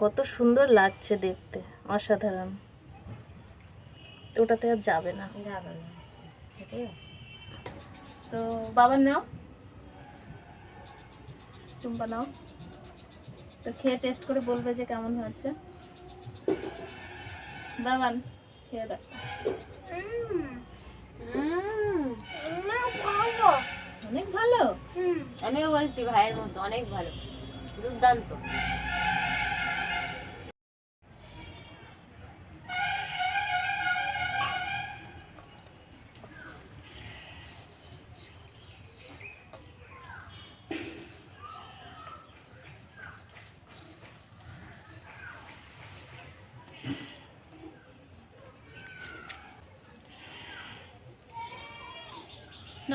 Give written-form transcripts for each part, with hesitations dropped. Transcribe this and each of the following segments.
কত সুন্দর লাগছে দেখতে, অসাধারণ। ওটাতে আর যাবে না, তো বাবার নাও, টুম্পা নাও, তো খেয়ে টেস্ট করে বলবে যে কেমন হয়েছে। বাবান খেয়ে দেখ। অনেক ভালো। আমিও বলছি ভাইয়ের মতো অনেক ভালো, দুর্দান্ত।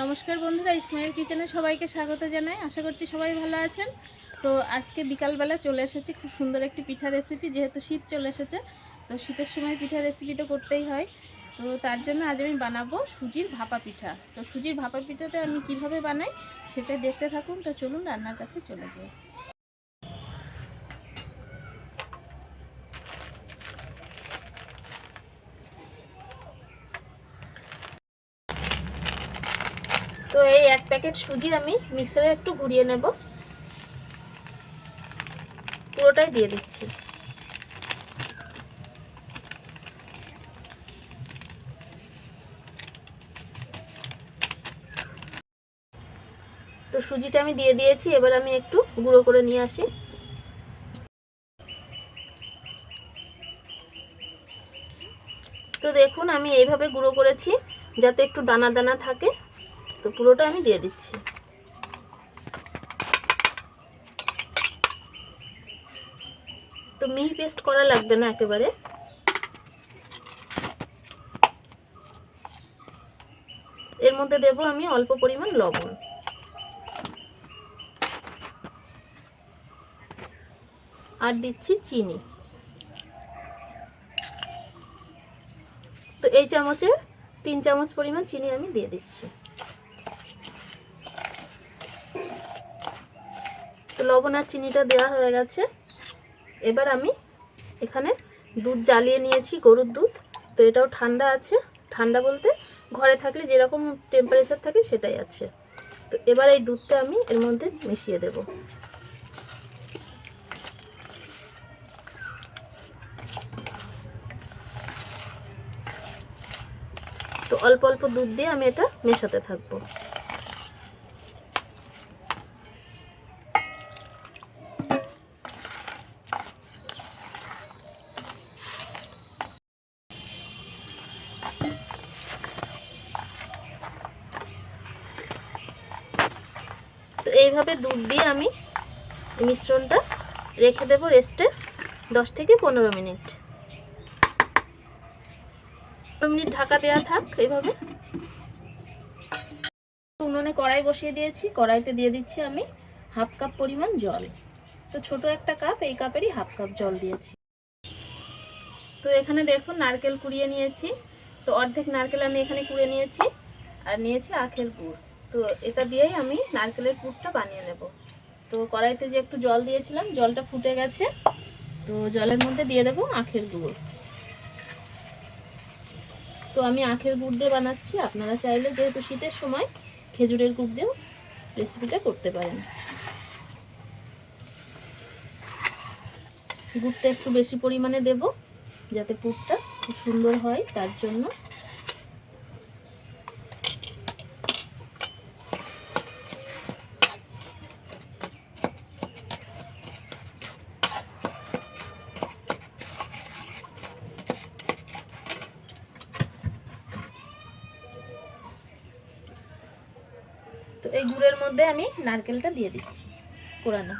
নমস্কার বন্ধুরা, ইসমাইল কিচেনে সবাইকে স্বাগত জানাই। আশা করছি সবাই ভালো আছেন। তো আজকে বিকালবেলা চলে এসেছি খুব সুন্দর একটি পিঠা রেসিপি। যেহেতু শীত চলে এসেছে, তো শীতের সময় পিঠা রেসিপি তো করতেই হয়। তো তার জন্য আজ আমি বানাবো সুজির ভাপা পিঠা। তো সুজির ভাপা পিঠাটা আমি কিভাবে বানাই সেটা দেখতে থাকুন। তো চলুন রান্নার কাছে চলে যাই। তো এই 1 প্যাকেট সুজি আমি মিক্সারে একটু ঘুরিয়ে নেব, পুরোটাই দিয়ে দিচ্ছি। তো সুজিটা আমি দিয়ে দিয়েছি, এবার আমি একটু গুঁড়ো করে নিয়ে আসি। তো দেখুন আমি এইভাবে গুঁড়ো করেছি যাতে একটু দানা দানা থাকে। তো পুরোটা আমি দিয়ে দিচ্ছি। তো মিহি পেস্ট করা লাগবে না একেবারে। এর মধ্যে দেব আমি অল্প পরিমাণ লবণ, আর দিচ্ছি চিনি। তো এই চামচে 3 চামচ পরিমাণ চিনি আমি দিয়ে দিচ্ছি। তো লবণ আর চিনিটা দেওয়া হয়ে গেছে। এবার আমি এখানে দুধ জ্বালিয়ে নিয়েছি, গরুর দুধ। তো এটাও ঠান্ডা আছে, ঠান্ডা বলতে ঘরে থাকলে যেরকম টেম্পারেচার থাকে সেটাই আছে। তো এবার এই দুধটা আমি এর মধ্যে মিশিয়ে দেব। তো অল্প অল্প দুধ দিয়ে আমি এটা মেশাতে থাকবো। তো এইভাবে দুধ দিয়ে আমি মিশ্রণটা রেখে দেব রেস্টে 10 থেকে 15 মিনিট। 15 মিনিট ঢাকা দেওয়া থাক এইভাবে। উনুনে কড়াই বসিয়ে দিয়েছি, কড়াইতে দিয়ে দিচ্ছি আমি 1/2 কাপ পরিমাণ জল। তো ছোট একটা কাপ, এই কাপেরই 1/2 কাপ জল দিয়েছি। তো এখানে দেখুন নারকেল কুড়িয়ে নিয়েছি। তো অর্ধেক নারকেল আমি এখানে কুড়িয়ে নিয়েছি, আর নিয়েছি আখের গুড়। তো এটা দিয়েই আমি নারকেলের পুরটা বানিয়ে নেব। তো কড়াইতে যে একটু জল দিয়েছিলাম, জলটা ফুটে গেছে। তো জলের মধ্যে দিয়ে দেব আখের গুড়। তো আমি আখের গুড় দিয়ে বানাচ্ছি, আপনারা চাইলে যেহেতু শীতের সময় খেজুরের গুড় দিয়েও রেসিপিটা করতে পারেন। গুড়টা একটু বেশি পরিমাণে দেব যাতে পুরটা খুব সুন্দর হয়, তার জন্য। তো এই গুড়ের মধ্যে আমি নারকেলটা দিয়ে দিচ্ছি কোরানো।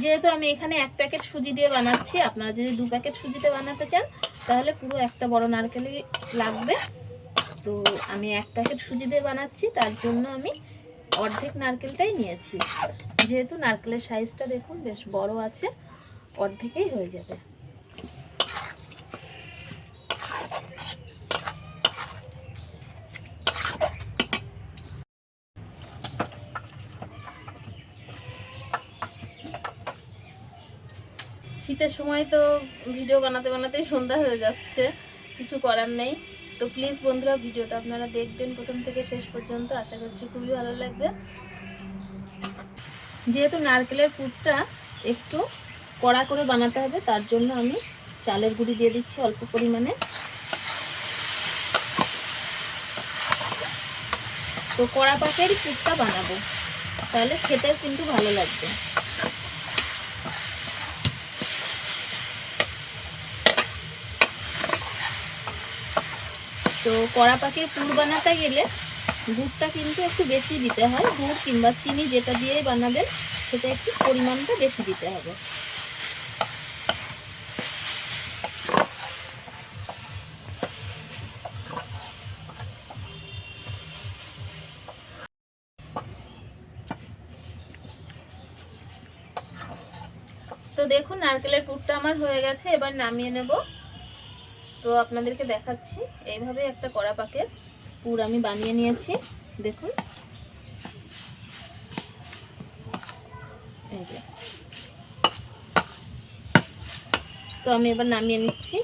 যেহেতু আমি এখানে 1 প্যাকেট সুজি দিয়ে বানাচ্ছি, আপনারা যদি 2 প্যাকেট সুজিতে বানাতে চান তাহলে পুরো একটা বড় নারকেলই লাগবে। তো আমি 1 প্যাকেট সুজি দিয়ে বানাচ্ছি, তার জন্য আমি অর্ধেক নারকেলটাই নিয়েছি। যেহেতু নারকেলের সাইজটা দেখুন বেশ বড় আছে, অর্ধেকই হয়ে যাবে। শীতের সময় তো ভিডিও বানাতে বানাতেই সন্ধ্যা হয়ে যাচ্ছে, কিছু করার নেই। তো প্লিজ বন্ধুরা ভিডিওটা আপনারা দেখবেন প্রথম থেকে শেষ পর্যন্ত, আশা করছি খুবই ভালো লাগবে। যেহেতু নারকেলের পুরটা একটু কড়া করে বানাতে হবে, তার জন্য আমি চালের গুঁড়ি দিয়ে দিচ্ছি অল্প পরিমাণে। তো কড়া পাকেরই পুরটা বানাবো, তাহলে খেতে কিন্তু ভালো লাগবে। তো কড়া পাকের পুর বানাতে গেলে গুড়টা কিন্তু একটু বেশি দিতে হয়, গুড় কিংবা চিনি যেটা দিয়েই বানাবেন সেটা একটু পরিমাণটা বেশি দিতে হবে। তো দেখুন নারকেলের পুরটা আমার হয়ে গেছে, এবার নামিয়ে নেব। তো আপনাদেরকে দেখাচ্ছি, এইভাবে একটা কড়া পাকের পুর আমি বানিয়ে নিয়েছি, দেখুন এই যে। তো আমি এবার নামিয়ে নিচ্ছি।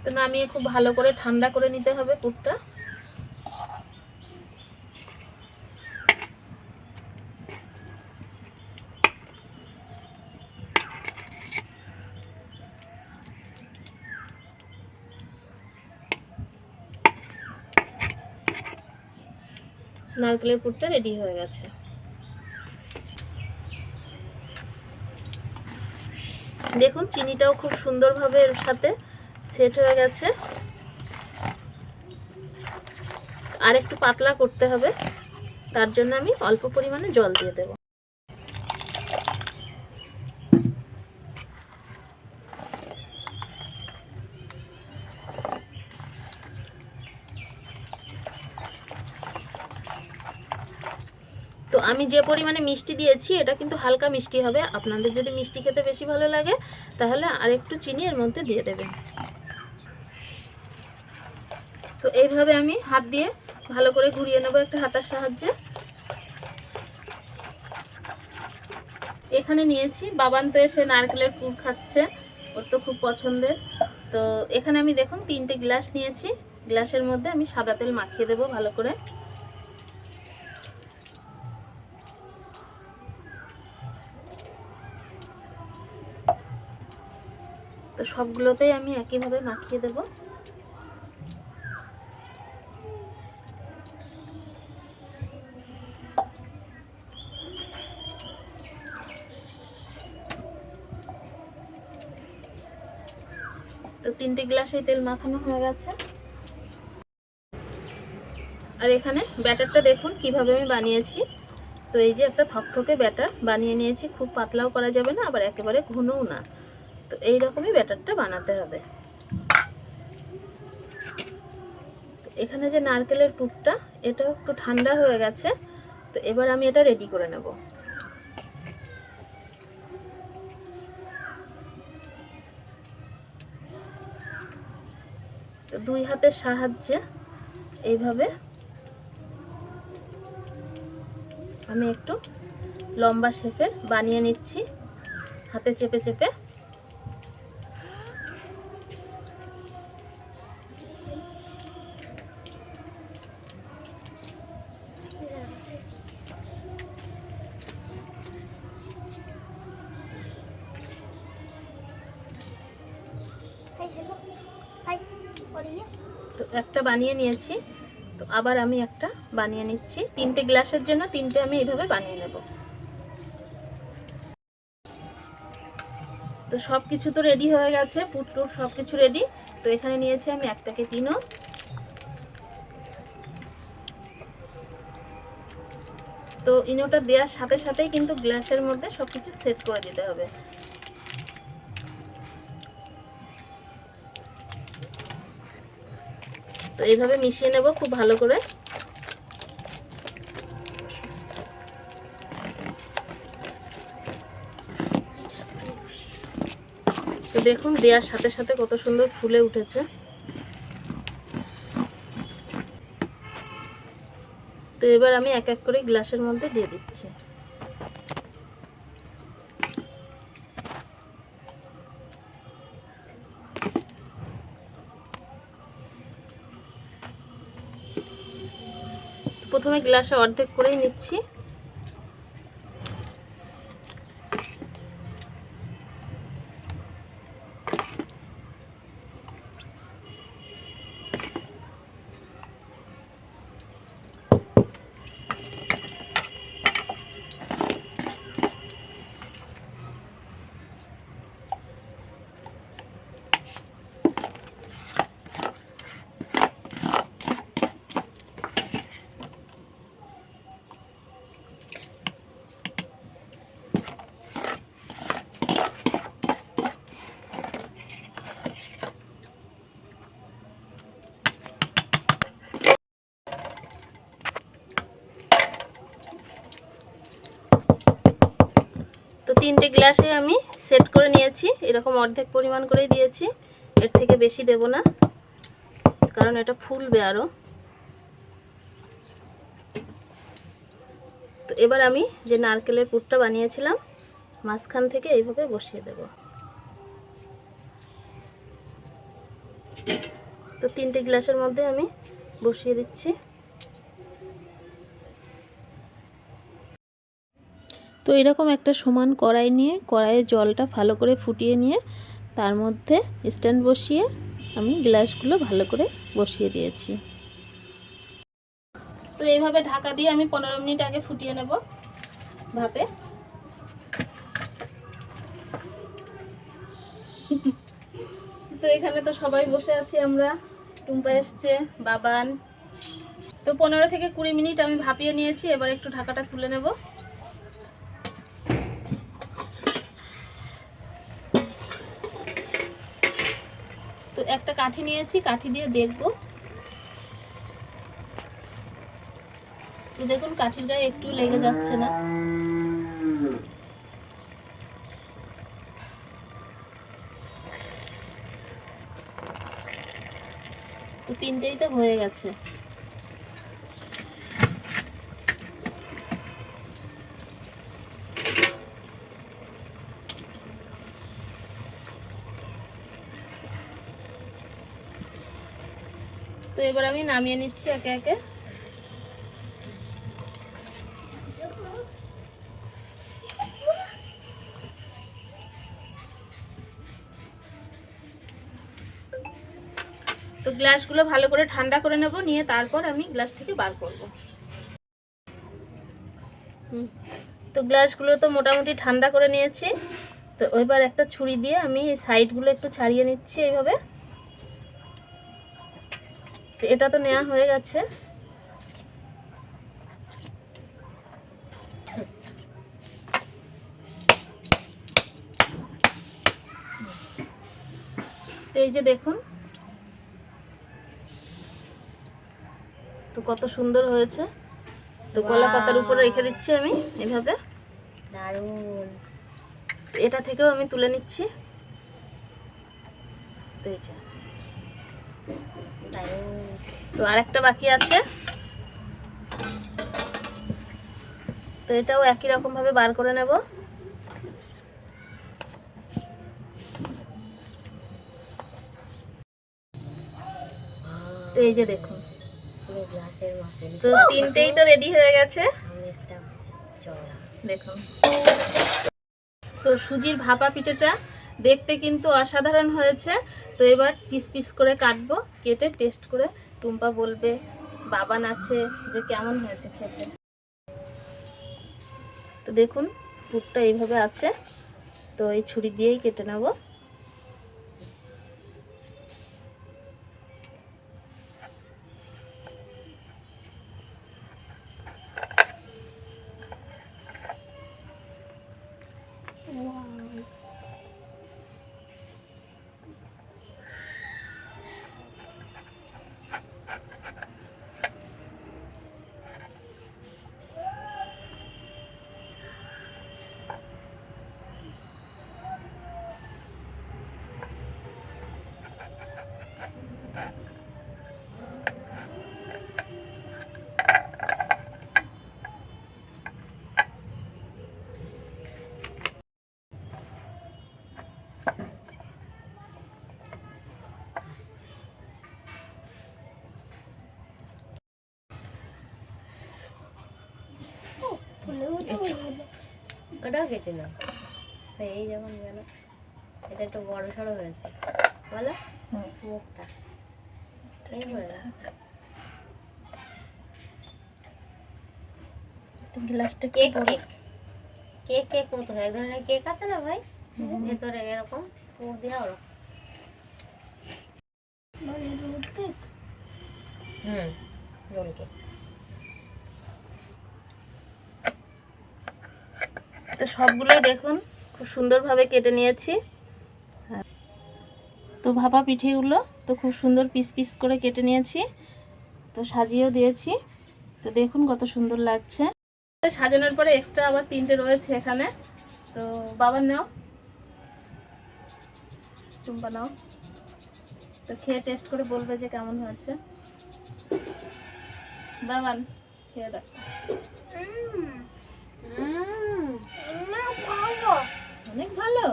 তো নামিয়ে খুব ভালো করে ঠান্ডা করে নিতে হবে পুরটা। নারকেলের পুরটা রেডি হয়ে গেছে। দেখুন চিনিটাও খুব সুন্দরভাবে এর সাথে সেট হয়ে গেছে। আর একটু পাতলা করতে হবে, তার জন্য আমি অল্প পরিমাণে জল দিয়ে দেব। তো আমি যে পরিমাণে মিষ্টি দিয়েছি এটা কিন্তু হালকা মিষ্টি হবে, আপনাদের যদি মিষ্টি খেতে বেশি ভালো লাগে তাহলে আর একটু চিনি এর মধ্যে দিয়ে দেবেন। তো এইভাবে আমি হাত দিয়ে ভালো করে ঘুরিয়ে নেব একটা হাতার সাহায্যে। এখানে নিয়েছি, বাবান তো এসে নারকেলের পুর খাচ্ছে, ওর তো খুব পছন্দের। তো এখানে আমি দেখুন 3টে গ্লাস নিয়েছি, গ্লাসের মধ্যে আমি সাদা তেল মাখিয়ে দেব ভালো করে। তো সবগুলোতেই আমি একইভাবে মাখিয়ে দেব। তো 3টে গ্লাসে তেল মাখানো হয়ে গেছে। আর এখানে ব্যাটারটা দেখুন কিভাবে আমি বানিয়েছি। তো এই যে একটা থকথকে ব্যাটার বানিয়ে নিয়েছি, খুব পাতলাও করা যাবে না আবার একেবারে ঘনও না। তো এই রকমই ব্যাটারটা বানাতে হবে। এখানে যে নারকেলের পুরটা এটা একটু ঠান্ডা হয়ে গেছে, তো এবার আমি এটা রেডি করে নেব। তো 2 হাতের সাহায্যে এইভাবে আমি একটু লম্বা শেপের বানিয়ে নিচ্ছি হাতে চেপে চেপে। তো একটা বানিয়ে নিয়েছি, তো আবার আমি একটা বানিয়ে নিচ্ছি। 3টে গ্লাসের জন্য 3টে আমি এইভাবে বানিয়ে নেব। তো সব কিছু তো রেডি হয়ে গেছে, পুরটুর সব কিছু রেডি। তো এখানে নিয়েছি আমি 1 প্যাকেট ইনো। তো ইনোটা দেওয়ার সাথে সাথেই কিন্তু গ্লাসের মধ্যে সব কিছু সেট করে দিতে হবে। তো এইভাবে মিশিয়ে নেব খুব ভালো করে। তো দেখুন দেওয়ার সাথে সাথে কত সুন্দর ফুলে উঠেছে। তো এবার আমি এক এক করে গ্লাসের মধ্যে দিয়ে দিচ্ছি। প্রথমে গ্লাসে অর্ধেক করেই নিচ্ছি। তো 3টে গ্লাসে আমি সেট করে নিয়েছি, এরকম অর্ধেক পরিমাণ করেই দিয়েছি, এর থেকে বেশি দেব না কারণ এটা ফুলবে আরও। তো এবার আমি যে নারকেলের পুরটা বানিয়েছিলাম মাঝখান থেকে এইভাবে বসিয়ে দেব। তো 3টে গ্লাসের মধ্যে আমি বসিয়ে দিচ্ছি। তো এরকম একটা সমান কড়াই নিয়ে কড়াইয়ে জলটা ভালো করে ফুটিয়ে নিয়ে তার মধ্যে স্ট্যান্ড বসিয়ে আমি গ্লাসগুলো ভালো করে বসিয়ে দিয়েছি। তো এইভাবে ঢাকা দিয়ে আমি 15 মিনিট আগে ফুটিয়ে নেব ভাপে। তো এখানে তো সবাই বসে আছি আমরা, টুম্পা এসছে, বাবান। তো 15 থেকে 20 মিনিট আমি ভাপিয়ে নিয়েছি, এবার একটু ঢাকাটা তুলে নেব। তো একটা কাঠি নিয়েছি, কাঠি দিয়ে দেখব। তো দেখুন কাঠির গায়ে একটু লেগে যাচ্ছে না। তো 3টেই তো হয়ে গেছে। তো এবার আমি নামিয়ে নিচ্ছি একে একে। তো গ্লাসগুলো ভালো করে ঠান্ডা করে নেব, নিয়ে তারপর আমি গ্লাস থেকে বার করব। তো গ্লাসগুলো তো মোটামুটি ঠান্ডা করে নিয়েছি। তো এবার একটা ছুরি দিয়ে আমি এই সাইডগুলো একটু ছাড়িয়ে নিচ্ছি এইভাবে। তো এটা তো নেওয়া হয়ে গেছে। তো এই যে দেখুন, তো কত সুন্দর হয়েছে। তো কলা পাতার উপরে রেখে দিচ্ছি আমি এইভাবে। দারুণ। এটা থেকেও আমি তুলে নিচ্ছি। তো এই যে দারুণ। তো আরেকটা বাকি আছে। তো এটাও একই রকম ভাবে বার করে নেব। তো এই যে দেখুন, তো 3টেই তো রেডি হয়ে গেছে দেখুন। তো সুজির ভাপা পিঠাটা দেখতে কিন্তু অসাধারণ হয়েছে। তো এবার পিস পিস করে কাটবো, কেটে টেস্ট করে টুম্পা বলবে, বাবান আছে, যে কেমন হয়েছে খেতে। তো দেখুন পুরটা এইভাবে আছে। তো এই ছুরি দিয়েই কেটে নেব। ওটাও কেটে নাও। এই যখন গেল এটা একটু বড় সড়ো হয়েছে বলো মুখটা এই করে দাও। গ্লাসটা কেক কেক কেক কেক মতো এক ধরনের কেক আছে না ভাই, ভেতরে এরকম পুর দেওয়া ওরকম। Roll cake. তো সবগুলোই দেখুন খুব সুন্দরভাবে কেটে নিয়েছি। তো ভাপা পিঠেগুলো তো খুব সুন্দর পিস পিস করে কেটে নিয়েছি, তো সাজিয়েও দিয়েছি। তো দেখুন কত সুন্দর লাগছে। সাজানোর পরে এক্সট্রা আবার 3টে রয়েছে এখানে। তো বাবার নাও, টুম্পা নাও, তো খেয়ে টেস্ট করে বলবে যে কেমন হয়েছে। বাবান খেয়ে দেখ। অনেক ভালো।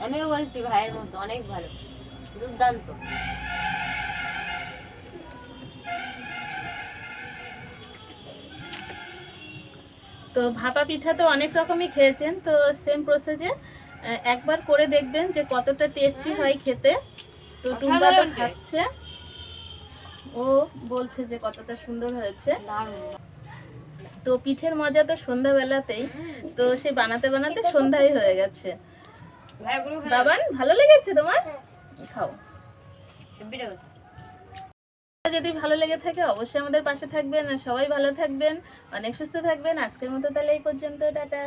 আমিও বলছি ভাইয়ের মতো অনেক ভালো, দুর্দান্ত। তো ভাপা পিঠা তো অনেক রকমই খেয়েছেন, তো সেম প্রসেসে একবার করে দেখবেন যে কতটা টেস্টি হয় খেতে। তো টুম্পা তো খাচ্ছে, ও বলছে যে কতটা সুন্দর হয়েছে। তো পিঠের মজা তো সন্ধ্যাবেলাতেই, তো সে বানাতে বানাতে সন্ধ্যাই হয়ে গেছে। বাবান ভালো লেগেছে তোমার? খাও। যদি ভালো লেগে থাকে অবশ্যই আমাদের পাশে থাকবেন, আর সবাই ভালো থাকবেন, অনেক সুস্থ থাকবেন। আজকের মতো তাহলে এই পর্যন্ত, টাটা।